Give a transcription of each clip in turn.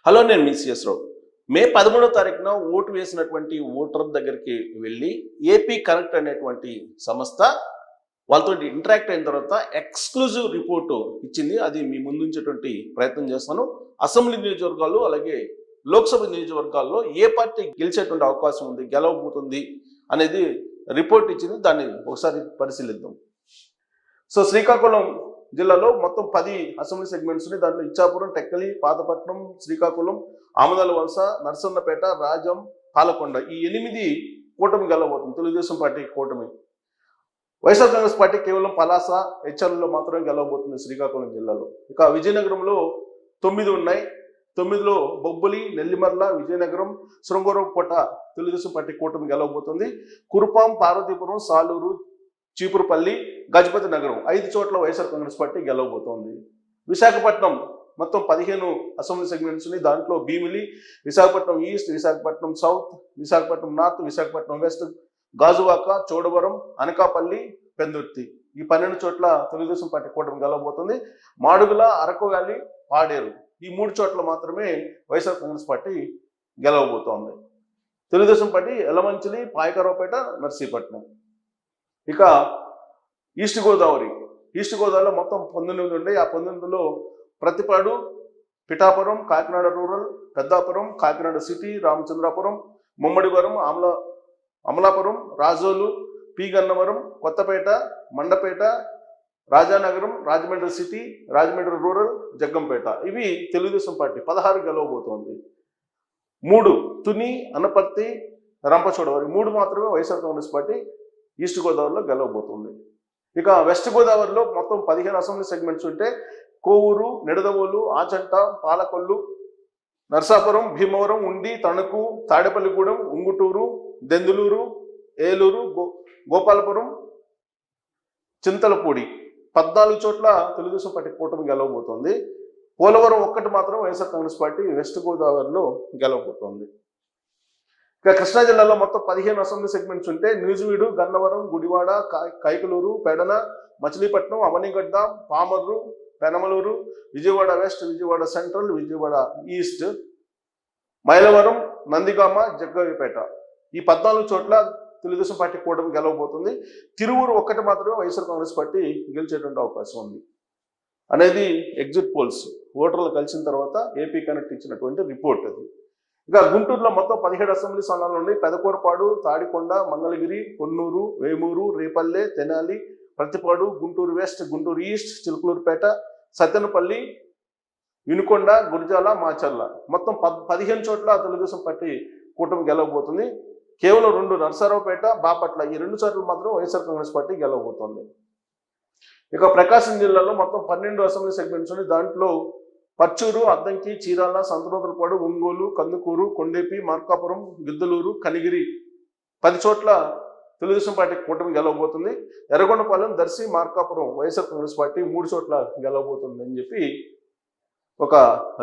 Hello, నేను మీ CS రావు. మే 13వ తారీఖున vote వేసినటువంటి ఓటర్ దగ్గరికి వెళ్ళి ఏపీ కనెక్ట్ అనేటువంటి సంస్థ వాళ్ళతో ఇంటరాక్ట్ అయిన తర్వాత ఎక్స్క్లూజివ్ రిపోర్టు ఇచ్చింది. అది మీ ముందుంచేటువంటి ప్రయత్నం చేస్తాను. అసెంబ్లీ నియోజకవర్గాలు అలాగే లోక్సభ నియోజకవర్గాల్లో ఏ పార్టీ గెలిచేటువంటి అవకాశం ఉంది, గెలవబోతుంది అనేది రిపోర్ట్ ఇచ్చింది. దాన్ని ఒకసారి పరిశీలిద్దాం. సో శ్రీకాకుళం జిల్లాలో మొత్తం 10 అసెంబ్లీ సెగ్మెంట్స్ ఉన్నాయి. దాంట్లో ఇచ్చాపురం, టెక్కలి, పాతపట్నం, శ్రీకాకుళం, ఆమదాల వలస, నర్సన్నపేట, రాజం, పాలకొండ ఈ 8 కూటమి గెలవబోతుంది. తెలుగుదేశం పార్టీ కూటమి. వైఎస్ఆర్ కాంగ్రెస్ పార్టీ కేవలం పలాస, హెచ్ఆర్లో మాత్రమే గెలవబోతుంది శ్రీకాకుళం జిల్లాలో. ఇక విజయనగరంలో 9 ఉన్నాయి. 9లో బొబ్బలి, నెల్లిమర్ల, విజయనగరం, శృంగవరపుకోట తెలుగుదేశం పార్టీ కూటమి గెలవబోతుంది. కురుపాం, పార్వతీపురం, సాలూరు, చీపురుపల్లి, గజపతి నగరం 5 చోట్ల వైఎస్ఆర్ కాంగ్రెస్ పార్టీ గెలవబోతోంది. విశాఖపట్నం మొత్తం 15 అసెంబ్లీ సెగ్మెంట్స్ ఉన్నాయి. దాంట్లో Bheemili, Visakhapatnam east, Visakhapatnam south, Visakhapatnam north, Visakhapatnam west, Gajuwaka, Chodavaram, Anakapalli, Pendurthi ఈ 12 చోట్ల తెలుగుదేశం పార్టీ కూటమి గెలవబోతుంది. మాడుగుల, అరకు వ్యాలీ, పాడేరు ఈ 3 చోట్ల మాత్రమే వైఎస్ఆర్ కాంగ్రెస్ పార్టీ గెలవబోతోంది. తెలుగుదేశం పార్టీ ఎలమంచిలి, పాయకరావుపేట, నర్సీపట్నం. ఇక ఈస్ట్ గోదావరిలో మొత్తం 19 ఉన్నాయి. ఆ 19లో Prathipadu, Pithapuram, Kakinada rural, Peddapuram, Kakinada city, Ramachandrapuram, Mummidivaram, Amalapuram, Razole, P Gannavaram, Kothapeta, Mandapeta, Rajanagaram, Rajahmundry city, Rajahmundry rural, Jaggampeta ఇవి తెలుగుదేశం పార్టీ 16 గెలవబోతోంది. 3 తుని, అనపర్తి, రంపచోడవరి 3 మాత్రమే వైఎస్ఆర్ కాంగ్రెస్ పార్టీ ఈస్ట్ గోదావరిలో గెలవబోతుంది. ఇక వెస్ట్ గోదావరిలో మొత్తం 15 అసెంబ్లీ సెగ్మెంట్స్ ఉంటే కోవూరు, నిడదవోలు, ఆచంట, పాలకొల్లు, నర్సాపురం, భీమవరం, ఉండి, తణుకు, తాడేపల్లిగూడెం, ఉంగుటూరు, దెందులూరు, ఏలూరు, గోపాలపురం, చింతలపూడి 14 చోట్ల తెలుగుదేశం పార్టీ కూటమి గెలవబోతోంది. పోలవరం ఒక్కటి మాత్రం వైఎస్ఆర్ కాంగ్రెస్ పార్టీ వెస్ట్ గోదావరిలో గెలవబోతోంది. ఇక కృష్ణా జిల్లాలో మొత్తం 15 అసెంబ్లీ సెగ్మెంట్స్ ఉంటే Nuzvid, Gannavaram, Gudivada, Kaikaluru, Pedana, Machilipatnam, Avanigadda, Pamarru, Penamaluru, Vijayawada west, Vijayawada central, Vijayawada east, Mylavaram, Nandigama, Jaggayyapeta ఈ 14 చోట్ల తెలుగుదేశం పార్టీ కూటమి గెలవబోతుంది. తిరువూరు ఒక్కటి మాత్రమే వైఎస్ఆర్ కాంగ్రెస్ పార్టీ గెలిచేటువంటి అవకాశం ఉంది అనేది ఎగ్జిట్ పోల్స్ ఓటర్లు కలిసిన తర్వాత ఏపీ కనెక్ట్ ఇచ్చినటువంటి రిపోర్ట్ అది. ఇక గుంటూరులో మొత్తం 17 అసెంబ్లీ స్థానాలు ఉన్నాయి. పెదకూరపాడు, తాడికొండ, మంగళగిరి, కొన్నూరు, వేమూరు, రేపల్లె, తెనాలి, ప్రతిపాడు, గుంటూరు వెస్ట్, గుంటూరు ఈస్ట్, చిలుకలూరుపేట, సత్తెనపల్లి, వినుకొండ, గురిజాల, మాచర్ల మొత్తం 15 చోట్ల తెలుగుదేశం పార్టీ కూటమి గెలవబోతుంది. కేవలం 2 నరసరావుపేట, బాపట్ల ఈ 2 చోట్ల మాత్రం వైఎస్ఆర్ కాంగ్రెస్ పార్టీ గెలవబోతోంది. ఇక ప్రకాశం జిల్లాలో మొత్తం 12 అసెంబ్లీ సెగ్మెంట్స్ ఉన్నాయి. దాంట్లో పర్చూరు, అద్దంకి, చీరాల, సంతనూతలపాడు, ఒంగోలు, కందుకూరు, కొండేపి, మార్కాపురం, గిద్దలూరు, కనిగిరి 10 చోట్ల తెలుగుదేశం పార్టీ కూటమి గెలవబోతుంది. ఎర్రగొండపాలెం, దర్శి, మార్కాపురం వైఎస్ఆర్ కాంగ్రెస్ పార్టీ 3 చోట్ల గెలవబోతుంది అని చెప్పి ఒక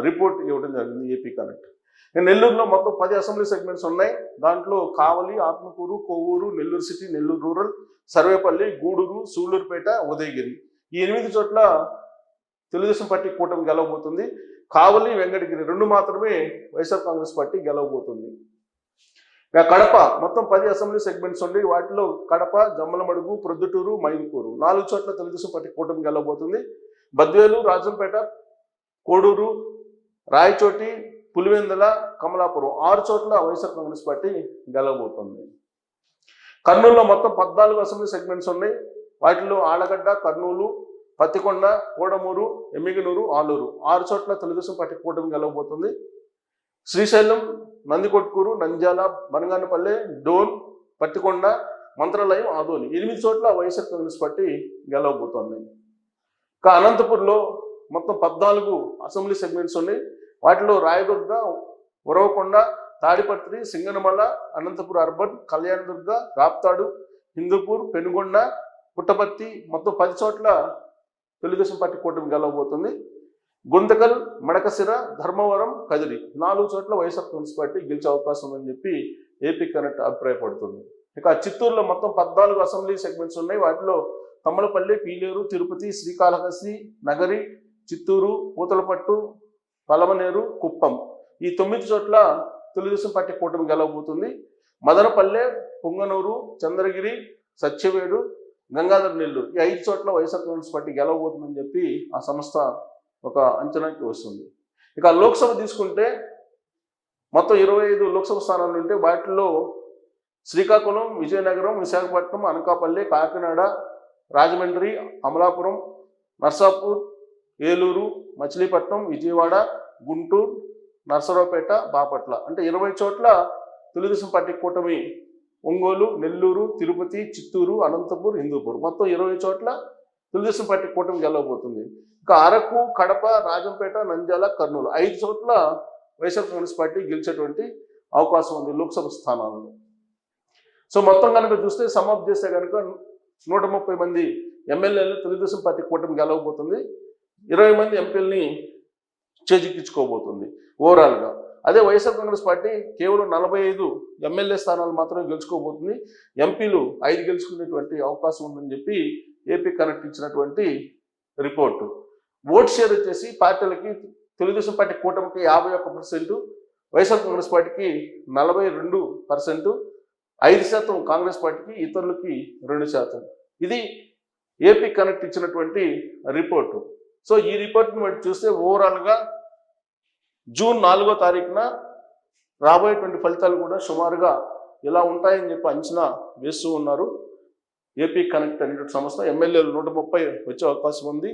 రిపోర్ట్ ఇవ్వడం జరిగింది ఏపీ కనెక్ట్. నెల్లూరులో మొత్తం 10 అసెంబ్లీ సెగ్మెంట్స్ ఉన్నాయి. దాంట్లో కావలి, ఆత్మకూరు, కొవ్వూరు, నెల్లూరు సిటీ, నెల్లూరు రూరల్, సర్వేపల్లి, గూడూరు, సూళ్లూరుపేట, ఉదయగిరి ఈ 8 చోట్ల తెలుగుదేశం పార్టీ కూటమి గెలవబోతుంది. కావలి, వెంకటగిరి 2 మాత్రమే వైఎస్ఆర్ కాంగ్రెస్ పార్టీ గెలవబోతుంది. ఇక కడప మొత్తం 10 అసెంబ్లీ సెగ్మెంట్స్ ఉండి వాటిలో కడప, జమ్మలమడుగు, ప్రొద్దుటూరు, మైదుకూరు 4 చోట్ల తెలుగుదేశం పార్టీ కూటమి గెలవబోతుంది. బద్వేలు, రాజంపేట, కోడూరు, రాయచోటి, పులివెందుల, కమలాపురం 6 చోట్ల వైఎస్ఆర్ కాంగ్రెస్ పార్టీ గెలవబోతుంది. కర్నూలులో మొత్తం 14 అసెంబ్లీ సెగ్మెంట్స్ ఉన్నాయి. వాటిలో ఆళ్లగడ్డ, కర్నూలు, పత్తికొండ, కోడమూరు, ఎమ్మిగనూరు, ఆలూరు 6 చోట్ల తెలుగుదేశం పార్టీ కూటమి గెలవబోతుంది. శ్రీశైలం, నందికొట్కూరు, నంద్యాల, బనగానపల్లె, డోన్, పత్తికొండ, మంత్రాలయం, ఆదోని 8 చోట్ల వైఎస్ఆర్ కాంగ్రెస్ పార్టీ గెలవబోతోంది. ఇక అనంతపూర్లో మొత్తం 14 అసెంబ్లీ సెగ్మెంట్స్ ఉన్నాయి. వాటిలో రాయదుర్గ, ఉరవకొండ, తాడిపత్రి, సింగనమల, అనంతపురం అర్బన్, కళ్యాణదుర్గ, రాప్తాడు, హిందూపూర్, పెనుగొండ, పుట్టపర్తి మొత్తం 10 చోట్ల తెలుగుదేశం పార్టీ కూటమి గెలవబోతుంది. గుంతకల్, మడకసిర, ధర్మవరం, కదిరి 4 చోట్ల వైఎస్ఆర్ కాంగ్రెస్ పార్టీ గెలిచే అవకాశం ఉందని చెప్పి ఏపీ కనెక్ట్ అభిప్రాయపడుతుంది. ఇక చిత్తూరులో మొత్తం 14 అసెంబ్లీ సెగ్మెంట్స్ ఉన్నాయి. వాటిలో తమ్మలపల్లి, పీలేరు, తిరుపతి, శ్రీకాళహస్తి, నగరి, చిత్తూరు, పూతలపట్టు, పలమనేరు, కుప్పం ఈ 9 చోట్ల తెలుగుదేశం పార్టీ కూటమి గెలవబోతుంది. మదనపల్లె, పుంగనూరు, చంద్రగిరి, సత్యవేడు, గంగాధర్ నెల్లూరు ఈ 5 చోట్ల వైఎస్ఆర్ కాంగ్రెస్ పార్టీ గెలవబోతుందని చెప్పి ఆ సంస్థ ఒక అంచనాకి వస్తుంది. ఇక లోక్సభ తీసుకుంటే మొత్తం 25 లోక్సభ స్థానాలు ఉంటే వాటిల్లో శ్రీకాకుళం, విజయనగరం, విశాఖపట్నం, అనకాపల్లి, కాకినాడ, రాజమండ్రి, అమలాపురం, నర్సాపూర్, ఏలూరు, మచిలీపట్నం, విజయవాడ, గుంటూరు, నర్సరావుపేట, బాపట్ల అంటే 20 చోట్ల తెలుగుదేశం పార్టీ కూటమి ఒంగోలు, నెల్లూరు, తిరుపతి, చిత్తూరు, అనంతపూర్, హిందూపూర్ మొత్తం 20 చోట్ల తెలుగుదేశం పార్టీ కూటమి గెలవబోతుంది. ఇంకా అరకు, కడప, రాజంపేట, నంద్యాల, కర్నూలు 5 చోట్ల వైఎస్ఆర్ కాంగ్రెస్ పార్టీ గెలిచేటువంటి అవకాశం ఉంది లోక్సభ స్థానాలను. సో మొత్తం కనుక చూస్తే సమాప్ చేస్తే కనుక 130 మంది ఎమ్మెల్యేలు తెలుగుదేశం పార్టీ కూటమి గెలవబోతుంది. 20 మంది ఎంపీలని చేజిక్కించుకోబోతుంది ఓవరాల్గా. అదే వైఎస్ఆర్ కాంగ్రెస్ పార్టీ కేవలం 45 ఎమ్మెల్యే స్థానాలు మాత్రమే గెలుచుకోబోతుంది. ఎంపీలు 5 గెలుచుకునేటువంటి అవకాశం ఉందని చెప్పి ఏపీ కనెక్ట్ ఇచ్చినటువంటి రిపోర్టు. ఓట్ షేర్ వచ్చేసి పార్టీలకి తెలుగుదేశం పార్టీ కూటమికి 51%, వైఎస్ఆర్ కాంగ్రెస్ పార్టీకి 42%, 5% కాంగ్రెస్ పార్టీకి, ఇతరులకి 2%. ఇది ఏపీ కనెక్ట్ ఇచ్చినటువంటి రిపోర్టు. సో ఈ రిపోర్ట్ని బట్టి చూస్తే ఓవరాల్గా జూన్ 4వ తారీఖున రాబోయేటువంటి ఫలితాలు కూడా సుమారుగా ఇలా ఉంటాయని చెప్పి అంచనా వేస్తూ ఉన్నారు ఏపీ కనెక్ట్ అనేటువంటి సంస్థ. ఎమ్మెల్యేలు 130 వచ్చే అవకాశం ఉంది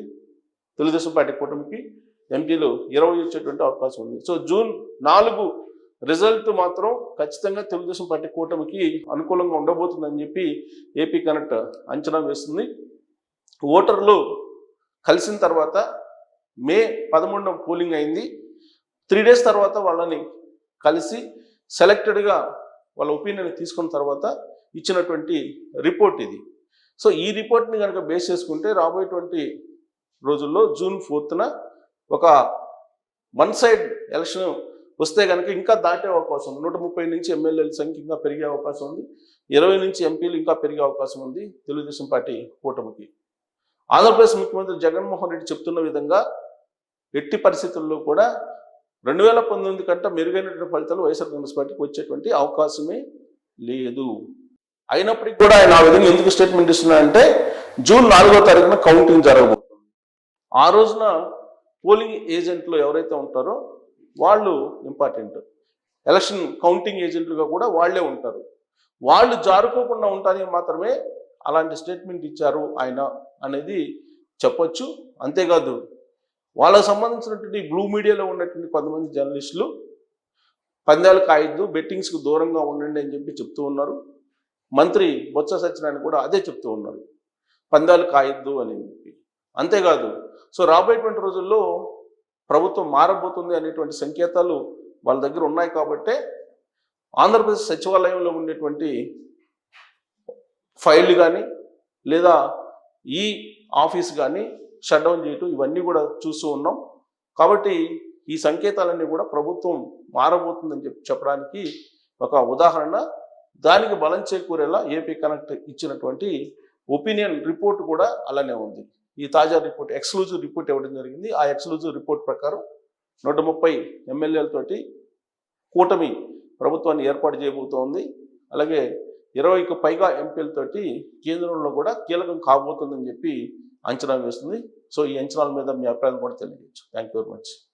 తెలుగుదేశం పార్టీ కూటమికి, ఎంపీలు 20 వచ్చేటువంటి అవకాశం ఉంది. సో జూన్ 4 రిజల్ట్ మాత్రం ఖచ్చితంగా తెలుగుదేశం పార్టీ కూటమికి అనుకూలంగా ఉండబోతుందని చెప్పి ఏపీ కనెక్ట్ అంచనా వేస్తుంది. ఓటర్లు కలిసిన తర్వాత మే 11వ పోలింగ్ అయింది. 3 డేస్ తర్వాత వాళ్ళని కలిసి సెలెక్టెడ్గా వాళ్ళ ఒపీనియన్ తీసుకున్న తర్వాత ఇచ్చినటువంటి రిపోర్ట్ ఇది. సో ఈ రిపోర్ట్ని కనుక బేస్ చేసుకుంటే రాబోయేటువంటి రోజుల్లో జూన్ 4న ఒక వన్ సైడ్ ఎలక్షన్ వస్తే కనుక ఇంకా దాటే అవకాశం ఉంది. 130 నుంచి ఎమ్మెల్యేల సంఖ్య ఇంకా పెరిగే అవకాశం ఉంది. 20 నుంచి ఎంపీలు ఇంకా పెరిగే అవకాశం ఉంది తెలుగుదేశం పార్టీ కూటమికి. ఆంధ్రప్రదేశ్ ముఖ్యమంత్రి జగన్మోహన్ రెడ్డి చెప్తున్న విధంగా ఎట్టి పరిస్థితుల్లో కూడా 2019 కంటే మెరుగైనటువంటి ఫలితాలు వైఎస్ఆర్ కాంగ్రెస్ పార్టీకి వచ్చేటువంటి అవకాశమే లేదు. అయినప్పటికీ కూడా ఆయన ఆ విధంగా ఎందుకు స్టేట్మెంట్ ఇస్తున్నారంటే జూన్ 4వ తారీఖున కౌంటింగ్ జరగబోతుంది. ఆ రోజున పోలింగ్ ఏజెంట్లు ఎవరైతే ఉంటారో వాళ్ళు ఇంపార్టెంట్. ఎలక్షన్ కౌంటింగ్ ఏజెంట్లుగా కూడా వాళ్లే ఉంటారు. వాళ్ళు జారుకోకుండా ఉంటారని మాత్రమే అలాంటి స్టేట్మెంట్ ఇచ్చారు ఆయన అనేది చెప్పొచ్చు. అంతేకాదు వాళ్ళకు సంబంధించినటువంటి బ్లూ మీడియాలో ఉన్నటువంటి కొంతమంది జర్నలిస్టులు పందాలు కాయద్దు, బెట్టింగ్స్కు దూరంగా ఉండండి అని చెప్పి చెప్తూ ఉన్నారు. మంత్రి బొత్స సత్యనారాయణ కూడా అదే చెప్తూ ఉన్నారు, పందాలు కాయద్దు అని చెప్పి. అంతేకాదు సో రాబోయేటువంటి రోజుల్లో ప్రభుత్వం మారబోతుంది అనేటువంటి సంకేతాలు వాళ్ళ దగ్గర ఉన్నాయి. కాబట్టే ఆంధ్రప్రదేశ్ సచివాలయంలో ఉండేటువంటి ఫైళ్ళు కానీ లేదా ఈ ఆఫీస్ కానీ షట్ డౌన్ చేయటం ఇవన్నీ కూడా చూస్తూ ఉన్నాం. కాబట్టి ఈ సంకేతాలన్నీ కూడా ప్రభుత్వం మారబోతుందని చెప్పడానికి ఒక ఉదాహరణ. దానికి బలం చేకూరేలా ఏపీ కనెక్ట్ ఇచ్చినటువంటి ఒపీనియన్ రిపోర్ట్ కూడా అలానే ఉంది. ఈ తాజా రిపోర్ట్ ఎక్స్క్లూజివ్ రిపోర్ట్ ఇవ్వడం జరిగింది. ఆ ఎక్స్క్లూజివ్ రిపోర్ట్ ప్రకారం 130 ఎమ్మెల్యేలతోటి కూటమి ప్రభుత్వాన్ని ఏర్పాటు చేయబోతోంది. అలాగే 20కి పైగా ఎంపీలతోటి కేంద్రంలో కూడా కీలకం కాబోతుందని చెప్పి అంచనా వేస్తుంది. సో ఈ అంచనాల మీద మీ అభిప్రాయాలు కూడా తెలియజేయచ్చు. Thank you very much.